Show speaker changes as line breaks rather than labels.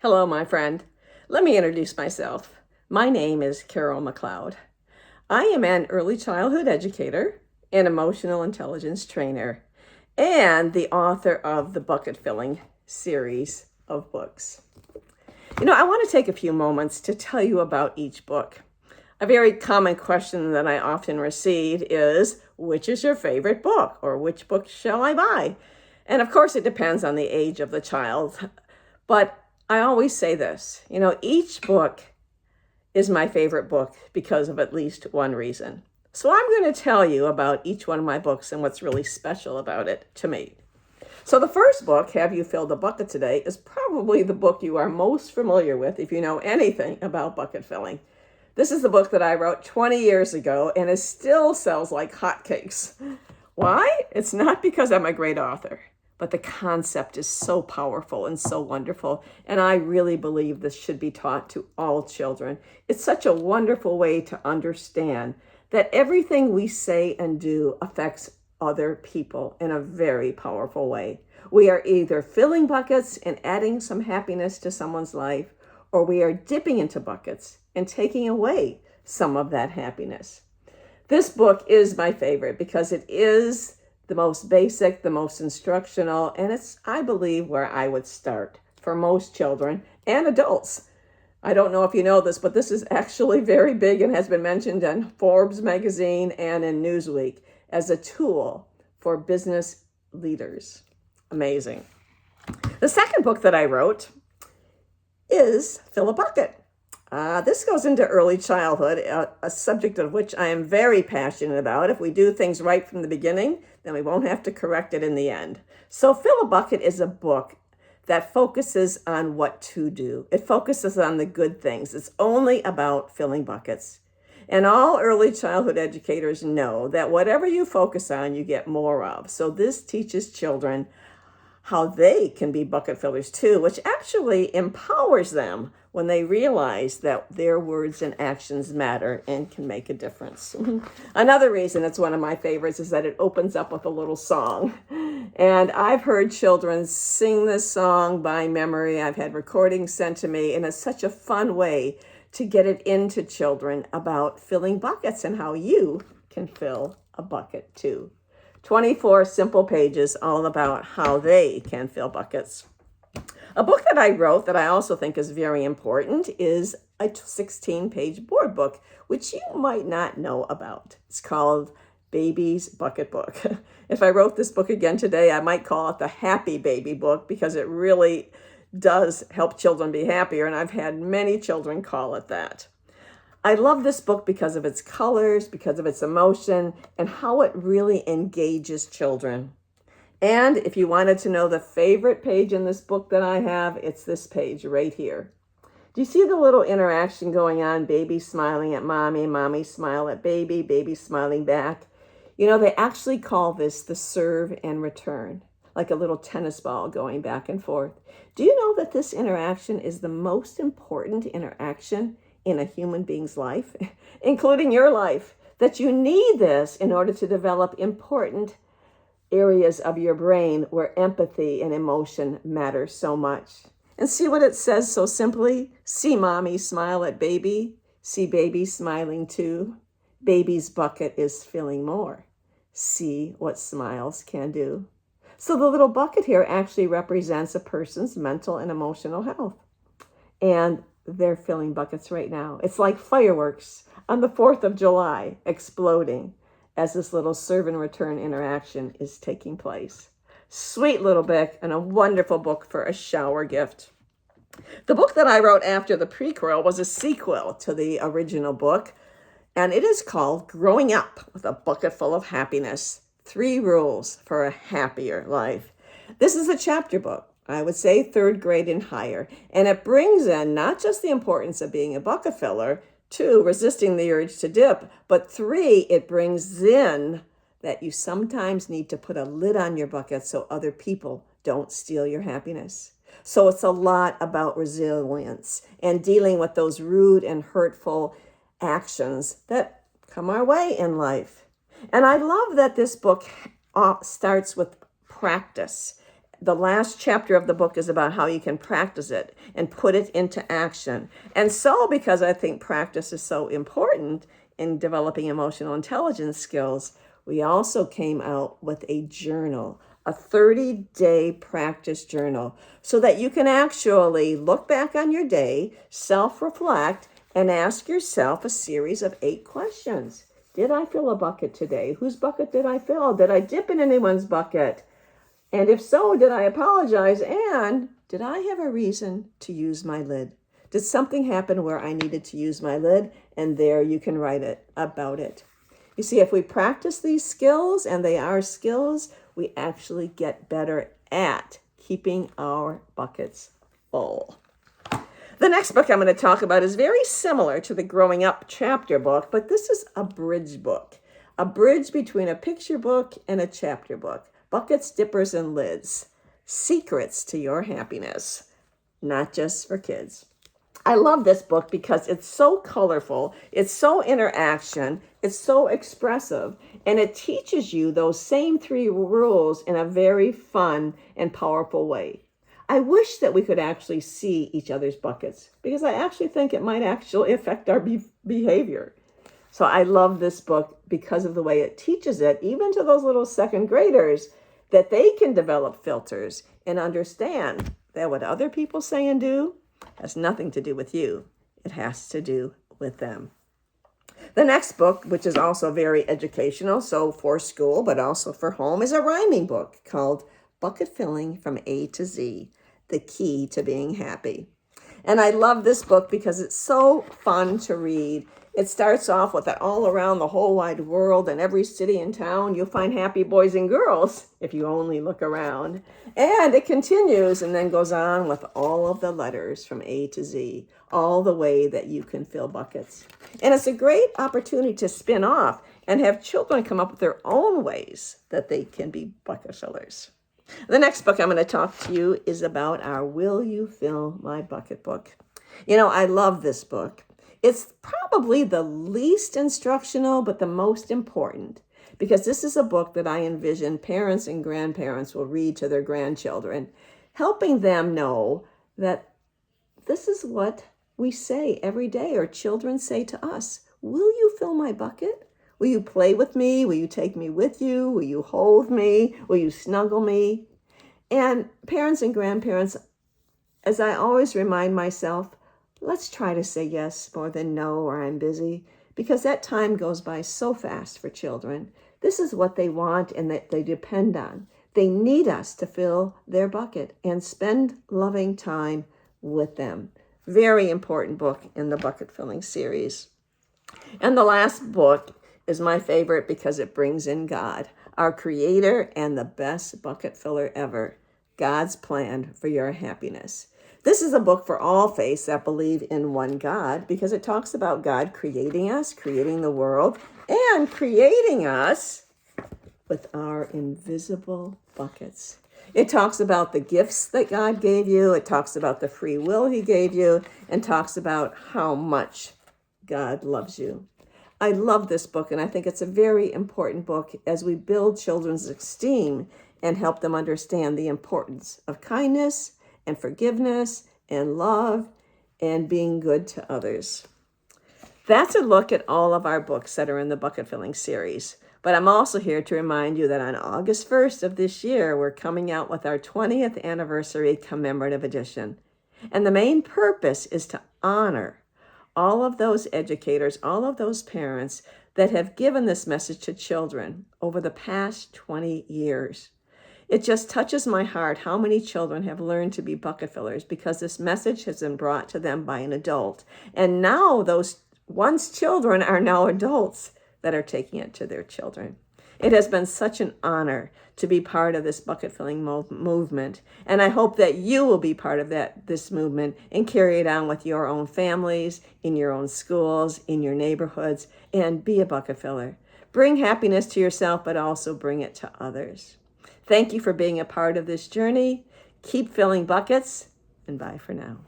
Hello, my friend. Let me introduce myself. My name is Carol McCloud. I am an early childhood educator, an emotional intelligence trainer, and the author of the Bucket Filling series of books. I want to take a few moments to tell you about each book. A very common question that I often receive is, which is your favorite book, or which book shall I buy? And of course, it depends on the age of the child. But I always say this, each book is my favorite book because of at least one reason. So I'm going to tell you about each one of my books and what's really special about it to me. So the first book, Have You Filled a Bucket Today, is probably the book you are most familiar with if you know anything about bucket filling. This is the book that I wrote 20 years ago and it still sells like hotcakes. Why? It's not because I'm a great author, but the concept is so powerful and so wonderful. And I really believe this should be taught to all children. It's such a wonderful way to understand that everything we say and do affects other people in a very powerful way. We are either filling buckets and adding some happiness to someone's life, or we are dipping into buckets and taking away some of that happiness. This book is my favorite because it is the most basic, the most instructional, and it's, I believe, where I would start for most children and adults. I don't know if you know this, but this is actually very big and has been mentioned in Forbes magazine and in Newsweek as a tool for business leaders. Amazing. The second book that I wrote is Fill a Bucket. This goes into early childhood, a subject of which I am very passionate about. If we do things right from the beginning, then we won't have to correct it in the end. So Fill a Bucket is a book that focuses on what to do. It focuses on the good things. It's only about filling buckets. And all early childhood educators know that whatever you focus on, you get more of. So this teaches children how they can be bucket fillers too, which actually empowers them when they realize that their words and actions matter and can make a difference. Another reason it's one of my favorites is that it opens up with a little song. And I've heard children sing this song by memory. I've had recordings sent to me, and it's such a fun way to get it into children about filling buckets and how you can fill a bucket too. 24 simple pages all about how they can fill buckets. A book that I wrote that I also think is very important is a 16-page board book, which you might not know about. It's called Baby's Bucket Book. If I wrote this book again today, I might call it the Happy Baby Book because it really does help children be happier, and I've had many children call it that. I love this book because of its colors, because of its emotion, and how it really engages children. And if you wanted to know the favorite page in this book that I have, it's this page right here. Do you see the little interaction going on? Baby smiling at mommy smile at baby smiling back. They actually call this the serve and return, like a little tennis ball going back and forth. Do you know that this interaction is the most important interaction in a human being's life, including your life? That you need this in order to develop important areas of your brain where empathy and emotion matter so much. And see what it says so simply? See mommy smile at baby. See baby smiling too. Baby's bucket is filling more. See what smiles can do. So the little bucket here actually represents a person's mental and emotional health. And they're filling buckets right now. It's like fireworks on the 4th of July exploding as this little serve and return interaction is taking place. Sweet little book and a wonderful book for a shower gift. The book that I wrote after the prequel was a sequel to the original book, and it is called Growing Up with a Bucket Full of Happiness: 3 Rules for a Happier Life. This is a chapter book. I would say 3rd grade and higher. And it brings in not just the importance of being a bucket filler, 2, resisting the urge to dip, but 3, it brings in that you sometimes need to put a lid on your bucket so other people don't steal your happiness. So it's a lot about resilience and dealing with those rude and hurtful actions that come our way in life. And I love that this book starts with practice. the last chapter of the book is about how you can practice it and put it into action. And so, because I think practice is so important in developing emotional intelligence skills, we also came out with a journal, a 30-day practice journal, so that you can actually look back on your day, self-reflect, and ask yourself a series of 8 questions. Did I fill a bucket today? Whose bucket did I fill? Did I dip in anyone's bucket? And if so, did I apologize? And did I have a reason to use my lid? Did something happen where I needed to use my lid? And there you can write it about it. You see, if we practice these skills, and they are skills, we actually get better at keeping our buckets full. The next book I'm going to talk about is very similar to the Growing Up chapter book, but this is a bridge book, a bridge between a picture book and a chapter book. Buckets, dippers, and lids. Secrets to your happiness, not just for kids. I love this book because it's so colorful, it's so interaction, it's so expressive, and it teaches you those same 3 rules in a very fun and powerful way. I wish that we could actually see each other's buckets, because I actually think it might actually affect our behavior. So I love this book because of the way it teaches it, even to those little 2nd graders, that they can develop filters and understand that what other people say and do has nothing to do with you. It has to do with them. The next book, which is also very educational, so for school, but also for home, is a rhyming book called Bucket Filling from A to Z, The Key to Being Happy. And I love this book because it's so fun to read. It starts off with that all around the whole wide world, and every city and town, you'll find happy boys and girls if you only look around. And it continues and then goes on with all of the letters from A to Z, all the way that you can fill buckets. And it's a great opportunity to spin off and have children come up with their own ways that they can be bucket fillers. The next book I'm going to talk to you is about our Will You Fill My Bucket book. You know, I love this book. It's probably the least instructional, but the most important, because this is a book that I envision parents and grandparents will read to their grandchildren, helping them know that this is what we say every day, or children say to us. Will you fill my bucket? Will you play with me? Will you take me with you? Will you hold me? Will you snuggle me? And parents and grandparents, as I always remind myself, let's try to say yes more than no, or I'm busy, because that time goes by so fast for children. This is what they want and that they depend on. They need us to fill their bucket and spend loving time with them. Very important book in the bucket filling series. And the last book is my favorite because it brings in God, our creator and the best bucket filler ever. God's plan for your happiness. This is a book for all faiths that believe in one God, because it talks about God creating us, creating the world, and creating us with our invisible buckets. It talks about the gifts that God gave you. It talks about the free will he gave you, and talks about how much God loves you. I love this book, and I think it's a very important book as we build children's esteem and help them understand the importance of kindness and forgiveness and love and being good to others. That's a look at all of our books that are in the bucket filling series. But I'm also here to remind you that on August 1st of this year, we're coming out with our 20th anniversary commemorative edition. And the main purpose is to honor all of those educators, all of those parents that have given this message to children over the past 20 years. It just touches my heart how many children have learned to be bucket fillers because this message has been brought to them by an adult. And now those once children are now adults that are taking it to their children. It has been such an honor to be part of this bucket filling movement. And I hope that you will be part of this movement and carry it on with your own families, in your own schools, in your neighborhoods, and be a bucket filler. Bring happiness to yourself, but also bring it to others. Thank you for being a part of this journey. Keep filling buckets, and bye for now.